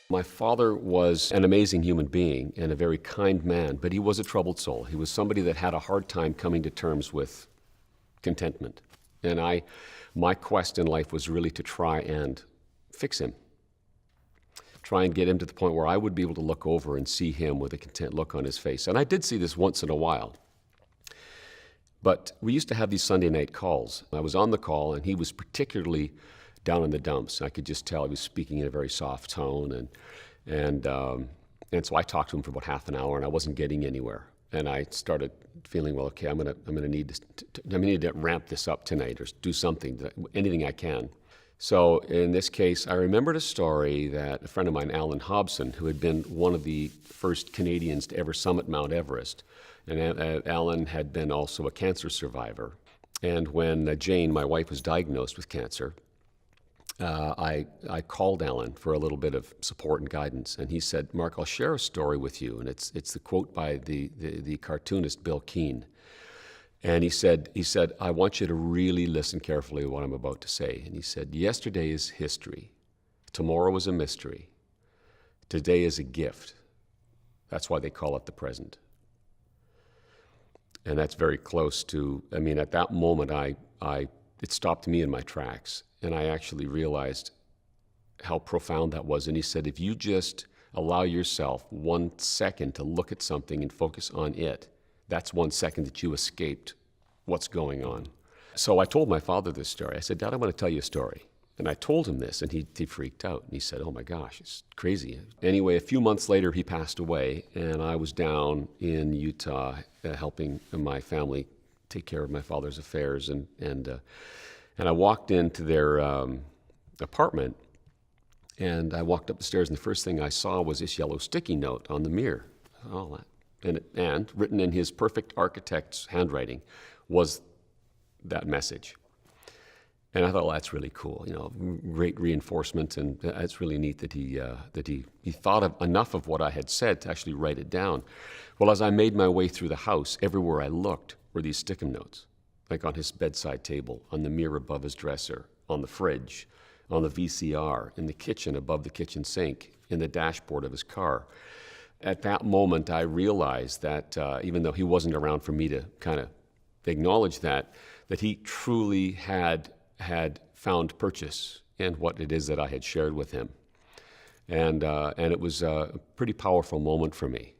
My father was an amazing human being and a very kind man, but he was a troubled soul. He was somebody that had a hard time coming to terms with contentment. And my quest in life was really to try and fix him. Try and get him to the point where I would be able to look over and see him with a content look on his face. And I did see this once in a while. But we used to have these Sunday night calls. I was on the call, and he was particularly down in the dumps. I could just tell he was speaking in a very soft tone, and so I talked to him for about half an hour, and I wasn't getting anywhere. And I started feeling, well, okay, I'm gonna need to ramp this up tonight, or do something, anything I can. So in this case, I remembered a story that a friend of mine, Alan Hobson, who had been one of the first Canadians to ever summit Mount Everest, and Alan had been also a cancer survivor. And when Jane, my wife, was diagnosed with cancer, I called Alan for a little bit of support and guidance, and he said, "Mark, I'll share a story with you," and it's the quote by the cartoonist Bil Keane. And he said, "I want you to really listen carefully to what I'm about to say." And he said, "Yesterday is history. Tomorrow is a mystery. Today is a gift. That's why they call it the present." And that's very close to, at that moment, it stopped me in my tracks. And I actually realized how profound that was. And he said, if you just allow yourself 1 second to look at something and focus on it, that's 1 second that you escaped what's going on. So I told my father this story. I said, "Dad, I want to tell you a story." And I told him this, and he freaked out. And he said, "Oh my gosh, it's crazy." Anyway, a few months later, he passed away, and I was down in Utah helping my family take care of my father's affairs. And I walked into their apartment, and I walked up the stairs, and the first thing I saw was this yellow sticky note on the mirror. And written in his perfect architect's handwriting was that message. And I thought, well, that's really cool, great reinforcement, and it's really neat that he thought of enough of what I had said to actually write it down. Well, as I made my way through the house, everywhere I looked were these stick-em notes, like on his bedside table, on the mirror above his dresser, on the fridge, on the VCR, in the kitchen above the kitchen sink, in the dashboard of his car. At that moment, I realized that even though he wasn't around for me to kind of acknowledge that he truly had found purchase in what it is that I had shared with him. And it was a pretty powerful moment for me.